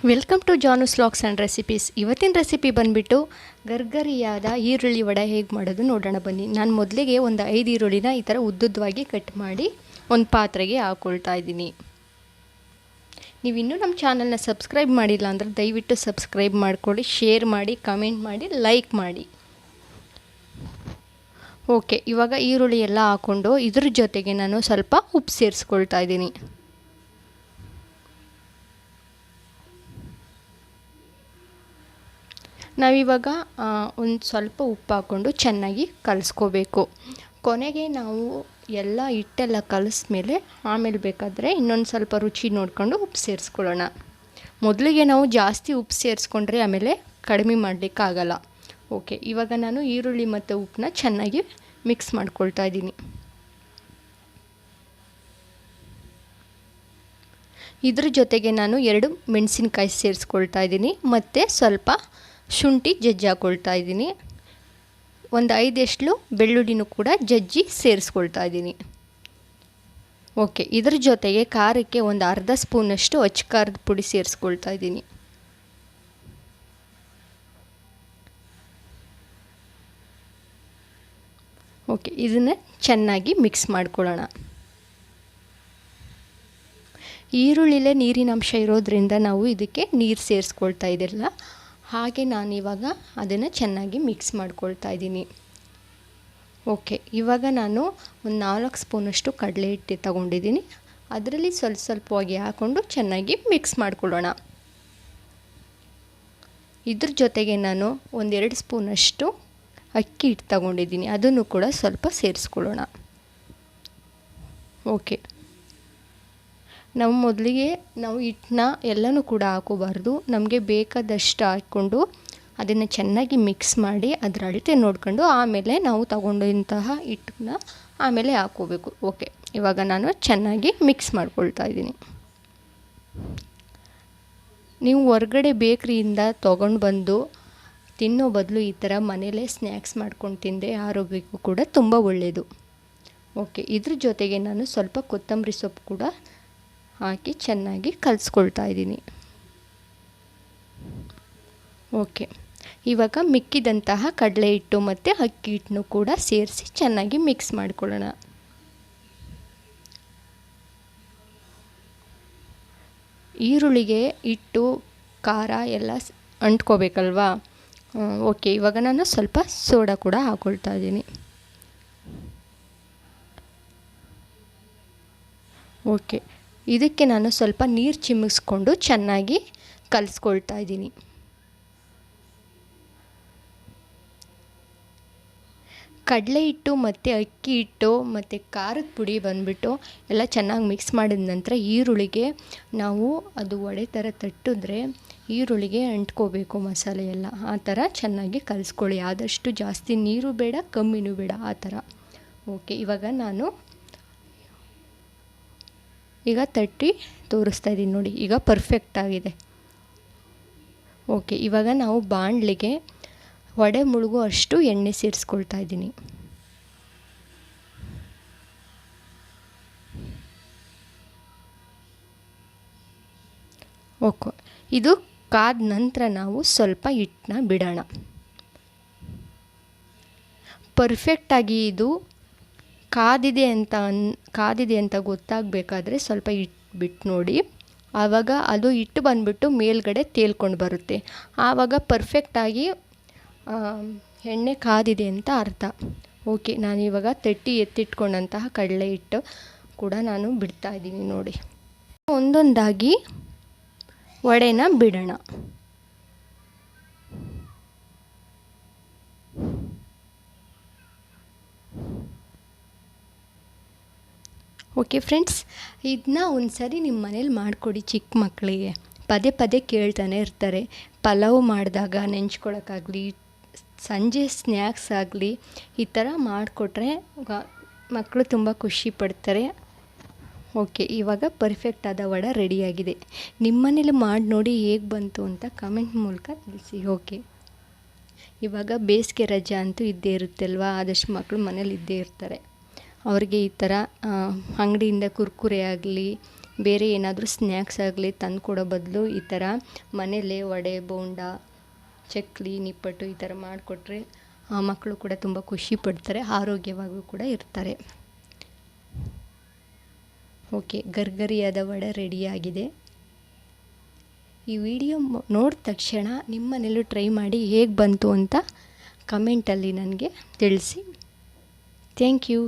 Welcome to Janu's vlogs and recipes. ಇವತ್ತಿನ recipe ಬಂದುಬಿಟ್ಟು ಗರ್ಗರಿಯಾದ ಈರುಳ್ಳಿ ವಡೆ ಹೇಗೆ ಮಾಡೋದು ನೋಡೋಣ ಬನ್ನಿ. ನಾನು ಮೊದಲಿಗೆ ಒಂದು 5 ಈರುಳ್ಳಿನ ಈ ಥರ ಉದ್ದುದ್ದವಾಗಿ ಕಟ್ ಮಾಡಿ ಒಂದು ಪಾತ್ರೆಗೆ ಹಾಕ್ಕೊಳ್ತಾ ಇದ್ದೀನಿ. ನೀವು ಇನ್ನೂ ನಮ್ಮ ಚಾನಲ್ನ ಸಬ್ಸ್ಕ್ರೈಬ್ ಮಾಡಿಲ್ಲ ಅಂದರೆ ದಯವಿಟ್ಟು ಸಬ್ಸ್ಕ್ರೈಬ್ ಮಾಡ್ಕೊಳ್ಳಿ, ಶೇರ್ ಮಾಡಿ, ಕಮೆಂಟ್ ಮಾಡಿ, ಲೈಕ್ ಮಾಡಿ. ಓಕೆ, ಇವಾಗ ಈರುಳ್ಳಿ ಎಲ್ಲ ಹಾಕ್ಕೊಂಡು ಇದ್ರ ಜೊತೆಗೆ ನಾನು ಸ್ವಲ್ಪ ಉಪ್ಪು ಸೇರಿಸ್ಕೊಳ್ತಾ ಇದ್ದೀನಿ. ನಾವಿವಾಗ ಒಂದು ಸ್ವಲ್ಪ ಉಪ್ಪು ಹಾಕ್ಕೊಂಡು ಚೆನ್ನಾಗಿ ಕಲಿಸ್ಕೋಬೇಕು. ಕೊನೆಗೆ ನಾವು ಎಲ್ಲ ಹಿಟ್ಟೆಲ್ಲ ಕಲಿಸ್ಮೇಲೆ ಆಮೇಲೆ ಬೇಕಾದರೆ ಇನ್ನೊಂದು ಸ್ವಲ್ಪ ರುಚಿ ನೋಡಿಕೊಂಡು ಉಪ್ಪು ಸೇರಿಸ್ಕೊಳ್ಳೋಣ. ಮೊದಲಿಗೆ ನಾವು ಜಾಸ್ತಿ ಉಪ್ಪು ಸೇರಿಸ್ಕೊಂಡ್ರೆ ಆಮೇಲೆ ಕಡಿಮೆ ಮಾಡಲಿಕ್ಕಾಗಲ್ಲ. ಓಕೆ, ಇವಾಗ ನಾನು ಈರುಳ್ಳಿ ಮತ್ತು ಉಪ್ಪನ್ನ ಚೆನ್ನಾಗಿ ಮಿಕ್ಸ್ ಮಾಡ್ಕೊಳ್ತಾ ಇದ್ದೀನಿ. ಇದ್ರ ಜೊತೆಗೆ ನಾನು 2 ಮೆಣಸಿನ್ಕಾಯಿ ಸೇರಿಸ್ಕೊಳ್ತಾ ಇದ್ದೀನಿ ಮತ್ತು ಸ್ವಲ್ಪ ಶುಂಠಿ ಜಜ್ಜಿ ಹಾಕ್ಕೊಳ್ತಾ ಇದ್ದೀನಿ. ಒಂದು 5 ಎಸ್ಳು ಬೆಳ್ಳುಳ್ಳಿನೂ ಕೂಡ ಜಜ್ಜಿ ಸೇರಿಸ್ಕೊಳ್ತಾ ಇದ್ದೀನಿ. ಓಕೆ, ಇದ್ರ ಜೊತೆಗೆ ಖಾರಕ್ಕೆ ಒಂದು ಅರ್ಧ ಸ್ಪೂನಷ್ಟು ಅಚ್ಚ ಖಾರದ ಪುಡಿ ಸೇರಿಸ್ಕೊಳ್ತಾ ಇದ್ದೀನಿ. ಓಕೆ, ಇದನ್ನು ಚೆನ್ನಾಗಿ ಮಿಕ್ಸ್ ಮಾಡ್ಕೊಳ್ಳೋಣ. ಈರುಳ್ಳಿಲೇ ನೀರಿನ ಅಂಶ ಇರೋದ್ರಿಂದ ನಾವು ಇದಕ್ಕೆ ನೀರು ಸೇರಿಸ್ಕೊಳ್ತಾ ಇದ್ದಿಲ್ಲ. ಹಾಗೆ ನಾನಿವಾಗ ಅದನ್ನು ಚೆನ್ನಾಗಿ ಮಿಕ್ಸ್ ಮಾಡ್ಕೊಳ್ತಾ ಇದ್ದೀನಿ. ಓಕೆ, ಇವಾಗ ನಾನು ಒಂದು 4 ಸ್ಪೂನಷ್ಟು ಕಡಲೆ ಹಿಟ್ಟು ತಗೊಂಡಿದ್ದೀನಿ. ಅದರಲ್ಲಿ ಸ್ವಲ್ಪವಾಗಿ ಹಾಕ್ಕೊಂಡು ಚೆನ್ನಾಗಿ ಮಿಕ್ಸ್ ಮಾಡ್ಕೊಳ್ಳೋಣ. ಇದ್ರ ಜೊತೆಗೆ ನಾನು 1-2 ಸ್ಪೂನಷ್ಟು ಅಕ್ಕಿ ಹಿಟ್ಟು ತಗೊಂಡಿದ್ದೀನಿ. ಅದನ್ನು ಕೂಡ ಸ್ವಲ್ಪ ಸೇರಿಸ್ಕೊಳ್ಳೋಣ. ಓಕೆ, ನಾವು ಮೊದಲಿಗೆ ಹಿಟ್ಟನ್ನ ಎಲ್ಲನೂ ಕೂಡ ಹಾಕೋಬಾರ್ದು. ನಮಗೆ ಬೇಕಾದಷ್ಟು ಹಾಕ್ಕೊಂಡು ಅದನ್ನು ಚೆನ್ನಾಗಿ ಮಿಕ್ಸ್ ಮಾಡಿ ಅದರ ಅಳತೆ ನೋಡ್ಕೊಂಡು ಆಮೇಲೆ ನಾವು ತಗೊಂಡಂತಹ ಹಿಟ್ಟನ್ನ ಆಮೇಲೆ ಹಾಕ್ಕೋಬೇಕು. ಓಕೆ, ಇವಾಗ ನಾನು ಚೆನ್ನಾಗಿ ಮಿಕ್ಸ್ ಮಾಡ್ಕೊಳ್ತಾ ಇದ್ದೀನಿ. ನೀವು ಹೊರಗಡೆ ಬೇಕ್ರಿಯಿಂದ ತೊಗೊಂಡು ಬಂದು ತಿನ್ನೋ ಬದಲು ಈ ಥರ ಮನೇಲೇ ಸ್ನ್ಯಾಕ್ಸ್ ಮಾಡ್ಕೊಂಡು ತಿಂದರೆ ಆರೋಗ್ಯಕ್ಕೂ ಕೂಡ ತುಂಬ ಒಳ್ಳೆಯದು. ಓಕೆ, ಇದ್ರ ಜೊತೆಗೆ ನಾನು ಸ್ವಲ್ಪ ಕೊತ್ತಂಬರಿ ಸೊಪ್ಪು ಕೂಡ ಹಾಕಿ ಚೆನ್ನಾಗಿ ಕಲಿಸ್ಕೊಳ್ತಾ ಇದ್ದೀನಿ. ಓಕೆ, ಇವಾಗ ಮಿಕ್ಕಿದಂತಹ ಕಡಲೆ ಹಿಟ್ಟು ಮತ್ತು ಅಕ್ಕಿ ಹಿಟ್ಟನ್ನು ಕೂಡ ಸೇರಿಸಿ ಚೆನ್ನಾಗಿ ಮಿಕ್ಸ್ ಮಾಡ್ಕೊಳ್ಳೋಣ. ಈರುಳ್ಳಿಗೆ ಹಿಟ್ಟು ಖಾರ ಎಲ್ಲ ಅಂಟ್ಕೋಬೇಕಲ್ವಾ. ಓಕೆ, ಇವಾಗ ನಾನು ಸ್ವಲ್ಪ ಸೋಡಾ ಕೂಡ ಹಾಕ್ಕೊಳ್ತಾ ಇದ್ದೀನಿ. ಓಕೆ, ಇದಕ್ಕೆ ನಾನು ಸ್ವಲ್ಪ ನೀರು ಚಿಮ್ಮಿಸ್ಕೊಂಡು ಚೆನ್ನಾಗಿ ಕಲಿಸ್ಕೊಳ್ತಾ ಇದ್ದೀನಿ. ಕಡಲೆ ಹಿಟ್ಟು ಮತ್ತು ಅಕ್ಕಿ ಹಿಟ್ಟು ಮತ್ತು ಖಾರದ ಪುಡಿ ಬಂದುಬಿಟ್ಟು ಎಲ್ಲ ಚೆನ್ನಾಗಿ ಮಿಕ್ಸ್ ಮಾಡಿದ ನಂತರ ಈರುಳ್ಳಿಗೆ ನಾವು ಅದು ವಡೆ ಥರ ತಟ್ಟಿದ್ರೆ ಈರುಳ್ಳಿಗೆ ಅಂಟ್ಕೋಬೇಕು ಮಸಾಲೆ ಎಲ್ಲ. ಆ ಥರ ಚೆನ್ನಾಗಿ ಕಲಿಸ್ಕೊಳ್ಳಿ. ಆದಷ್ಟು ಜಾಸ್ತಿ ನೀರು ಬೇಡ, ಕಮ್ಮಿನೂ ಬೇಡ, ಆ ಥರ. ಓಕೆ, ಇವಾಗ ನಾನು ಈಗ ತಟ್ಟಿ ತೋರಿಸ್ತಾ ಇದ್ದೀನಿ ನೋಡಿ. ಈಗ ಪರ್ಫೆಕ್ಟ್ ಆಗಿದೆ. ಓಕೆ, ಇವಾಗ ನಾವು ಬಾಣಲಿಗೆ ವಡೆ ಮುಳುಗೋ ಅಷ್ಟು ಎಣ್ಣೆ ಸೇರಿಸ್ಕೊಳ್ತಾ ಇದ್ದೀನಿ. ಓಕೆ, ಇದು ಕಾದ ನಂತರ ನಾವು ಸ್ವಲ್ಪ ಹಿಟ್ಟನ್ನ ಬಿಡೋಣ. ಪರ್ಫೆಕ್ಟಾಗಿ ಇದು ಕಾದಿದೆ ಅಂತ ಗೊತ್ತಾಗಬೇಕಾದ್ರೆ ಸ್ವಲ್ಪ ಹಿಟ್ಟು ಬಿಟ್ಟು ನೋಡಿ. ಆವಾಗ ಅದು ಹಿಟ್ಟು ಬಂದುಬಿಟ್ಟು ಮೇಲ್ಗಡೆ ತೇಲ್ಕೊಂಡು ಬರುತ್ತೆ. ಆವಾಗ ಪರ್ಫೆಕ್ಟಾಗಿ ಎಣ್ಣೆ ಕಾದಿದೆ ಅಂತ ಅರ್ಥ. ಓಕೆ, ನಾನಿವಾಗ ತಟ್ಟಿ ಎತ್ತಿಟ್ಕೊಂಡಂತಹ ಕಡಲೆ ಹಿಟ್ಟು ಕೂಡ ನಾನು ಬಿಡ್ತಾ ಇದ್ದೀನಿ ನೋಡಿ. ಒಂದೊಂದಾಗಿ ವಡೆನ ಬಿಡೋಣ. ಓಕೆ ಫ್ರೆಂಡ್ಸ್, ಇದನ್ನ ಒಂದು ಸರಿ ನಿಮ್ಮ ಮನೇಲಿ ಮಾಡಿಕೊಡಿ. ಚಿಕ್ಕ ಮಕ್ಕಳಿಗೆ ಪದೇ ಪದೇ ಕೇಳ್ತಾನೆ ಇರ್ತಾರೆ. ಪಲಾವ್ ಮಾಡಿದಾಗ ನೆಂಚ್ಕೊಳಕ್ಕಾಗಲಿ, ಸಂಜೆ ಸ್ನ್ಯಾಕ್ಸ್ ಆಗಲಿ, ಈ ಥರ ಮಾಡಿಕೊಟ್ರೆ ಮಕ್ಕಳು ತುಂಬ ಖುಷಿ ಪಡ್ತಾರೆ. ಓಕೆ, ಇವಾಗ ಪರ್ಫೆಕ್ಟಾದ ವಡೆ ರೆಡಿಯಾಗಿದೆ. ನಿಮ್ಮ ಮನೇಲಿ ಮಾಡಿ ನೋಡಿ ಹೇಗೆ ಬಂತು ಅಂತ ಕಮೆಂಟ್ ಮೂಲಕ ತಿಳಿಸಿ. ಓಕೆ, ಇವಾಗ ಬೇಸಿಗೆ ರಜೆ ಅಂತೂ ಇದ್ದೇ ಇರುತ್ತೆ ಅಲ್ವಾ. ಆದಷ್ಟು ಮಕ್ಕಳು ಮನೇಲಿ ಇದ್ದೇ ಇರ್ತಾರೆ. ಅವ್ರಿಗೆ ಈ ಥರ ಅಂಗಡಿಯಿಂದ ಕುರ್ಕುರೆ ಆಗಲಿ ಬೇರೆ ಏನಾದರೂ ಸ್ನ್ಯಾಕ್ಸ್ ಆಗಲಿ ತಂದು ಕೊಡೋ ಬದಲು ಈ ಥರ ಮನೇಲೇ ವಡೆ ಬೋಂಡ ಚಕ್ಲಿ ನಿಪ್ಪಟ್ಟು ಈ ಥರ ಮಾಡಿಕೊಟ್ರೆ ಮಕ್ಕಳು ಕೂಡ ತುಂಬ ಖುಷಿ ಪಡ್ತಾರೆ, ಆರೋಗ್ಯವಾಗೂ ಕೂಡ ಇರ್ತಾರೆ. ಓಕೆ, ಗರ್ಗರಿಯಾದ ವಡೆ ರೆಡಿಯಾಗಿದೆ. ಈ ವಿಡಿಯೋ ನೋಡಿದ ತಕ್ಷಣ ನಿಮ್ಮ ಮನೇಲೂ ಟ್ರೈ ಮಾಡಿ ಹೇಗೆ ಬಂತು ಅಂತ ಕಮೆಂಟಲ್ಲಿ ನನಗೆ ತಿಳಿಸಿ. Thank you.